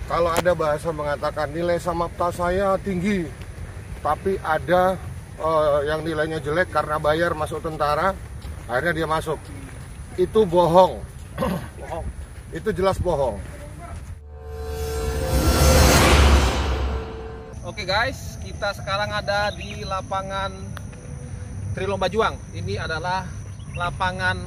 Kalau ada bahasa mengatakan nilai samapta saya tinggi, tapi ada yang nilainya jelek karena bayar masuk tentara, akhirnya dia masuk. Itu bohong. Bohong. Itu jelas bohong. Oke guys, kita sekarang ada di lapangan Trilomba Juang. Ini adalah lapangan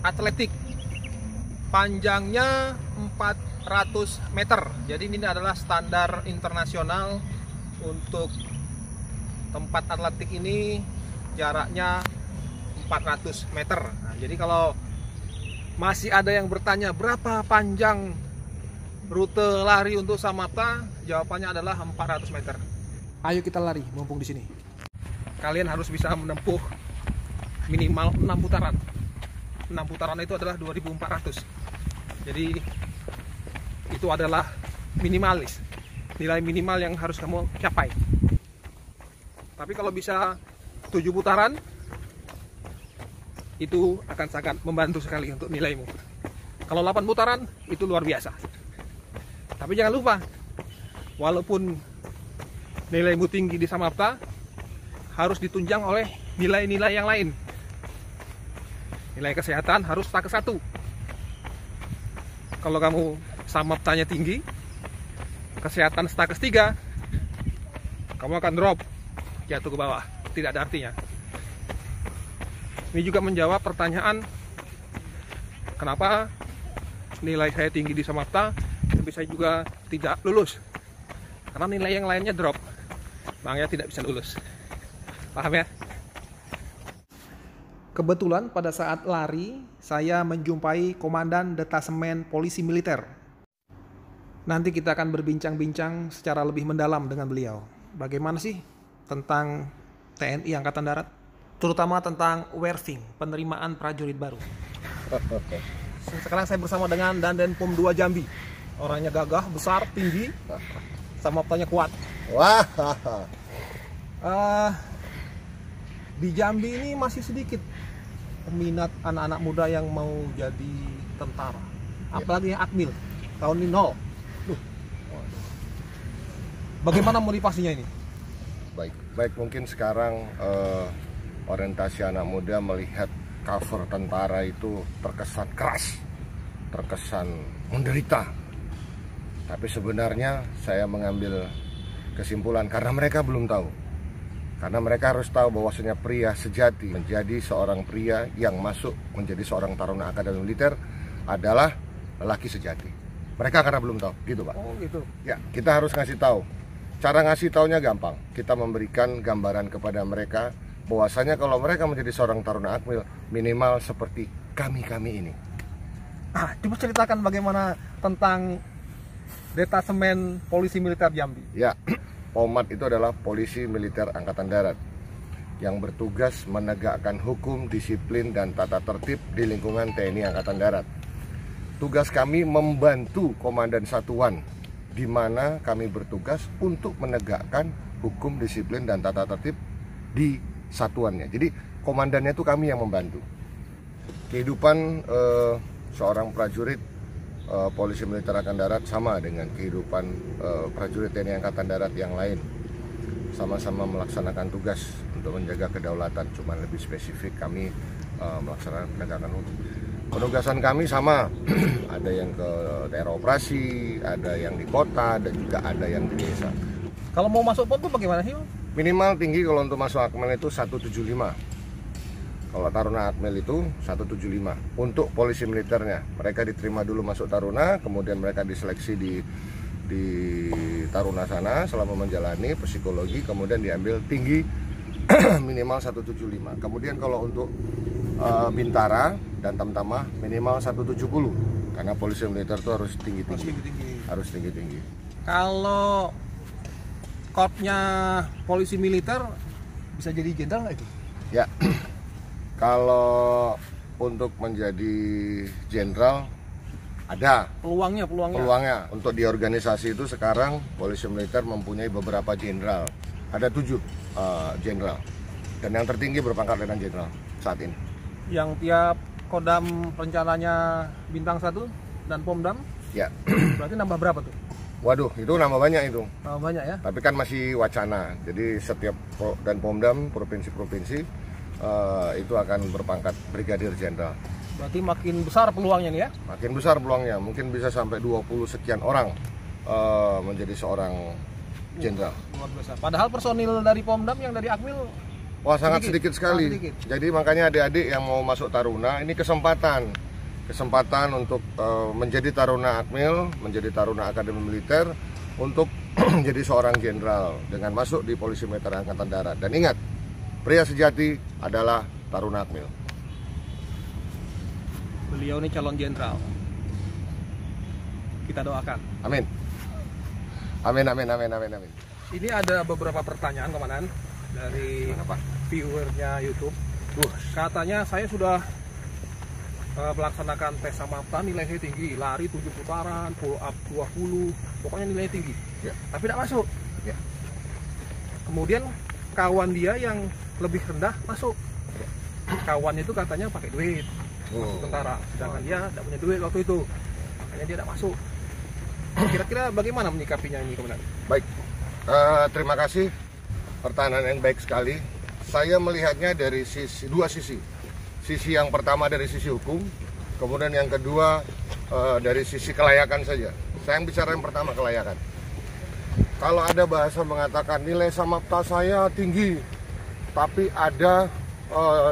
atletik. Panjangnya 400 meter. Jadi ini adalah standar internasional untuk tempat atletik ini, jaraknya 400 meter. Nah, jadi kalau masih ada yang bertanya berapa panjang rute lari untuk samapta, jawabannya adalah 400 meter. Ayo kita lari, mumpung di sini. Kalian harus bisa menempuh minimal 6 putaran. 6 putaran itu adalah 2400. Jadi itu adalah minimalis, nilai minimal yang harus kamu capai. Tapi kalau bisa 7 putaran, itu akan sangat membantu sekali untuk nilaimu. Kalau 8 putaran, itu luar biasa. Tapi jangan lupa, walaupun nilaimu tinggi di samapta, harus ditunjang oleh nilai-nilai yang lain. Nilai kesehatan harus stakes 1. Kalau kamu samaptanya tinggi, kesehatan stakes 3, kamu akan drop, jatuh ke bawah, tidak ada artinya. Ini juga menjawab pertanyaan, kenapa nilai saya tinggi di samapta, tapi saya juga tidak lulus. Karena nilai yang lainnya drop, makanya tidak bisa lulus. Paham ya? Kebetulan pada saat lari, saya menjumpai Komandan Detasemen Polisi Militer. Nanti kita akan berbincang-bincang secara lebih mendalam dengan beliau. Bagaimana sih tentang TNI Angkatan Darat? Terutama tentang Werving, penerimaan prajurit baru. Sekarang saya bersama dengan Dandan Pom 2 Jambi. Orangnya gagah, besar, tinggi, samaptanya kuat. Wah. Di Jambi ini masih sedikit peminat anak-anak muda yang mau jadi tentara. Apalagi yang akmil. Tahun ini 0. Bagaimana motivasinya ini? Baik mungkin sekarang orientasi anak muda melihat cover tentara itu terkesan keras, terkesan menderita. Tapi sebenarnya saya mengambil kesimpulan karena mereka belum tahu. Karena mereka harus tahu bahwasanya pria sejati menjadi seorang pria yang masuk menjadi seorang taruna akademi militer adalah lelaki sejati. Mereka karena belum tahu, gitu Pak. Oh gitu. Ya, kita harus ngasih tahu. Cara ngasih taunya gampang. Kita memberikan gambaran kepada mereka bahwasanya kalau mereka menjadi seorang taruna akmil minimal seperti kami-kami ini. Coba ceritakan bagaimana tentang Detasemen Polisi Militer Jambi. Ya. Pomat itu adalah Polisi Militer Angkatan Darat yang bertugas menegakkan hukum, disiplin, dan tata tertib di lingkungan TNI Angkatan Darat. Tugas kami membantu komandan satuan di mana kami bertugas untuk menegakkan hukum, disiplin, dan tata tertib di satuannya. Jadi komandannya itu kami yang membantu. Kehidupan seorang prajurit Polisi Militer Angkatan Darat sama dengan kehidupan prajurit TNI Angkatan Darat yang lain. Sama-sama melaksanakan tugas untuk menjaga kedaulatan, cuma lebih spesifik kami melaksanakan penegakan hukum. Penugasan kami sama, ada yang ke daerah operasi, ada yang di kota, dan juga ada yang di desa. Kalau mau masuk POM tuh bagaimana sih? Minimal tinggi kalau untuk masuk akmil itu 175. Kalau taruna akmil itu 175. Untuk polisi militernya, mereka diterima dulu masuk taruna, kemudian mereka diseleksi di taruna sana selama menjalani psikologi, kemudian diambil tinggi minimal 175. Kemudian kalau untuk bintara dan tamtama minimal 170. Karena polisi militer itu harus tinggi-tinggi. Harus tinggi-tinggi. Kalau korpsnya polisi militer bisa jadi jenderal nggak itu? Ya. Kalau untuk menjadi jenderal ada peluangnya. Untuk di organisasi itu sekarang polisi militer mempunyai beberapa jenderal. Ada 7 jenderal. Dan yang tertinggi berpangkat letnan jenderal saat ini. Yang tiap kodam rencananya bintang 1 dan pomdam? Ya. Berarti nambah berapa tuh? Waduh, itu nambah banyak itu. Nambah banyak ya? Tapi kan masih wacana. Jadi setiap dan Pomdam provinsi-provinsi itu akan berpangkat Brigadir Jenderal. Berarti makin besar peluangnya nih ya? Makin besar peluangnya, mungkin bisa sampai 20 sekian orang menjadi seorang jenderal. Luar biasa. Padahal personil dari Pomdam yang dari Akmil Wah, sangat sedikit sekali. Sedikit. Jadi makanya adik-adik yang mau masuk Taruna, ini kesempatan untuk menjadi Taruna Akmil, menjadi Taruna Akademi Militer, untuk menjadi seorang jenderal dengan masuk di Polisi Militer Angkatan Darat. Dan ingat, pria sejati adalah Taruna Akmil. Beliau ini calon jenderal. Kita doakan. Amin. Amin, amin, amin, amin, amin. Ini ada beberapa pertanyaan, Komandan, dari viewernya YouTube. Katanya saya sudah melaksanakan tes Samapta, nilainya tinggi, lari 7 putaran, pull up 20, pokoknya nilainya tinggi. Ya. Tapi tidak masuk. Ya. Kemudian kawan dia yang lebih rendah masuk. Ya. Kawan itu katanya pakai duit tentara, sedangkan dia tidak punya duit waktu itu, makanya dia tidak masuk. Kira-kira bagaimana menyikapinya ini, Komandan? Baik, terima kasih. Pertanyaan yang baik sekali. Saya melihatnya dari dua sisi. Sisi yang pertama dari sisi hukum, kemudian yang kedua dari sisi kelayakan saja. Saya yang bicara yang pertama, kelayakan. Kalau ada bahasa mengatakan nilai Samapta saya tinggi, tapi ada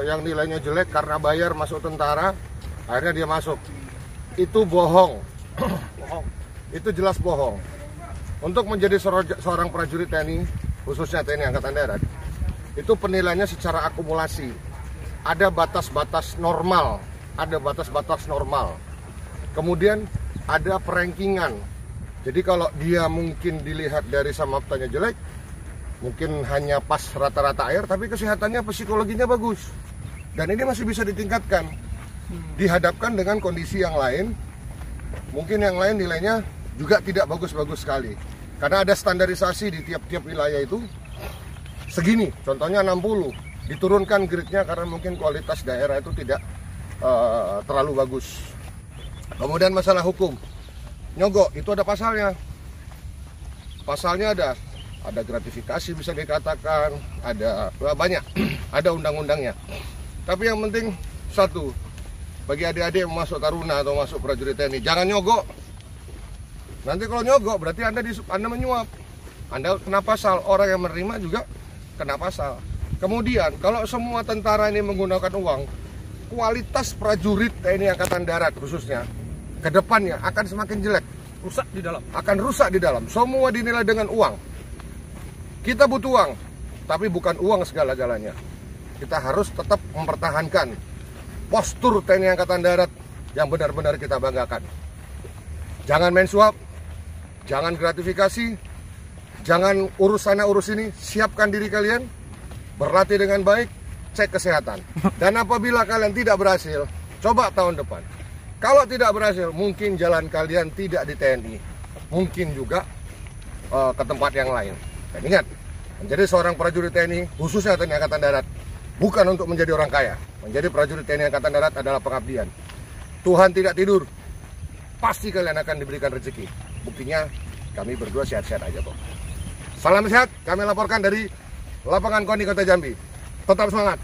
yang nilainya jelek karena bayar masuk tentara, akhirnya dia masuk. Itu bohong. Bohong. Itu jelas bohong. Untuk menjadi seorang prajurit TNI, khususnya TNI Angkatan Darat, itu penilaiannya secara akumulasi. Ada batas-batas normal, Kemudian ada perankingan. Jadi kalau dia mungkin dilihat dari Samaptanya jelek, mungkin hanya pas rata-rata air, tapi kesehatannya, psikologinya bagus. Dan ini masih bisa ditingkatkan. Dihadapkan dengan kondisi yang lain, mungkin yang lain nilainya juga tidak bagus-bagus sekali. Karena ada standarisasi di tiap-tiap wilayah itu segini, contohnya 60, diturunkan grade-nya karena mungkin kualitas daerah itu tidak terlalu bagus. Kemudian masalah hukum, nyogok itu ada pasalnya. Pasalnya ada gratifikasi bisa dikatakan, ada banyak, ada undang-undangnya. Tapi yang penting satu, bagi adik-adik yang masuk Taruna atau masuk prajurit TNI, jangan nyogok. Nanti kalau nyogok berarti Anda menyuap, Anda kena pasal, orang yang menerima juga kena pasal. Kemudian kalau semua tentara ini menggunakan uang, kualitas prajurit TNI Angkatan Darat khususnya ke depannya akan semakin jelek, Rusak di dalam. akan rusak di dalam. Semua dinilai dengan uang. Kita butuh uang, tapi bukan uang segala-galanya. Kita harus tetap mempertahankan postur TNI Angkatan Darat yang benar-benar kita banggakan. Jangan main suap, jangan gratifikasi, jangan urus sana urus ini. Siapkan diri kalian, berlatih dengan baik, cek kesehatan. Dan apabila kalian tidak berhasil, coba tahun depan. Kalau tidak berhasil, mungkin jalan kalian tidak di TNI, mungkin juga ke tempat yang lain. Dan ingat, menjadi seorang prajurit TNI, khususnya TNI Angkatan Darat, bukan untuk menjadi orang kaya. Menjadi prajurit TNI Angkatan Darat adalah pengabdian. Tuhan tidak tidur, pasti kalian akan diberikan rezeki. Buktinya, kami berdua sehat-sehat aja kok. Salam sehat, kami laporkan dari lapangan KONI Kota Jambi. Tetap semangat.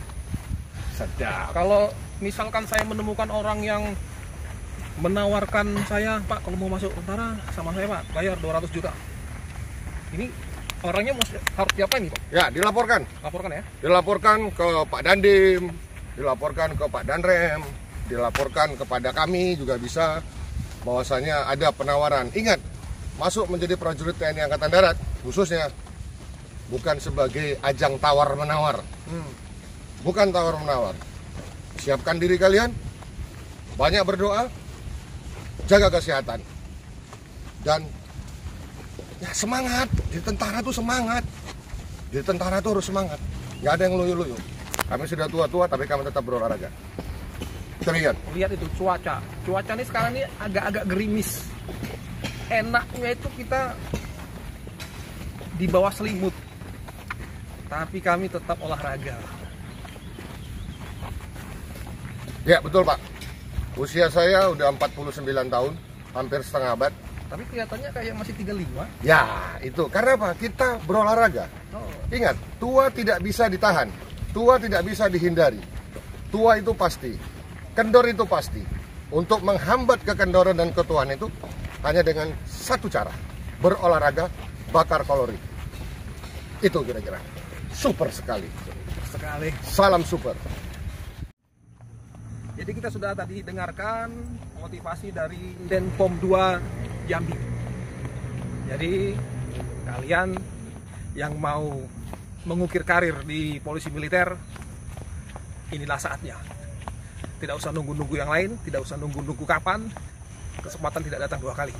Sedap. Kalau misalkan saya menemukan orang yang menawarkan saya, Pak, kalau mau masuk tentara sama saya, Pak, bayar 200 juta. Ini orangnya harus diapain nih, Pak? Ya, dilaporkan. Laporkan ya. Dilaporkan ke Pak Dandim, dilaporkan ke Pak Danrem, dilaporkan kepada kami juga bisa, bahwasanya ada penawaran. Ingat, masuk menjadi prajurit TNI Angkatan Darat khususnya bukan sebagai ajang tawar-menawar. Bukan tawar-menawar. Siapkan diri kalian, banyak berdoa, jaga kesehatan, dan ya semangat. Di tentara tuh semangat. Di tentara tuh harus semangat. Gak ada yang loyo-loyo. Kami sudah tua-tua tapi kami tetap berolahraga. Terlihat. Lihat itu cuaca. Cuaca ini sekarang ini agak-agak gerimis. Enaknya itu kita di bawah selimut. Tapi kami tetap olahraga. Ya betul Pak. Usia saya udah 49 tahun, hampir setengah abad. Tapi kelihatannya kayak masih 35. Ya, itu. Karena apa? Kita berolahraga. Oh. Ingat, tua tidak bisa ditahan. Tua tidak bisa dihindari. Tua itu pasti. Kendor itu pasti. Untuk menghambat kekendoran dan ketuaan itu hanya dengan satu cara. Berolahraga, bakar kalori. Itu kira-kira. Super sekali. Sekali. Salam super. Jadi kita sudah tadi dengarkan motivasi dari Denpom 2 Jambi. Jadi kalian yang mau mengukir karir di polisi militer, inilah saatnya. Tidak usah nunggu-nunggu yang lain, tidak usah nunggu-nunggu kapan, kesempatan tidak datang dua kali.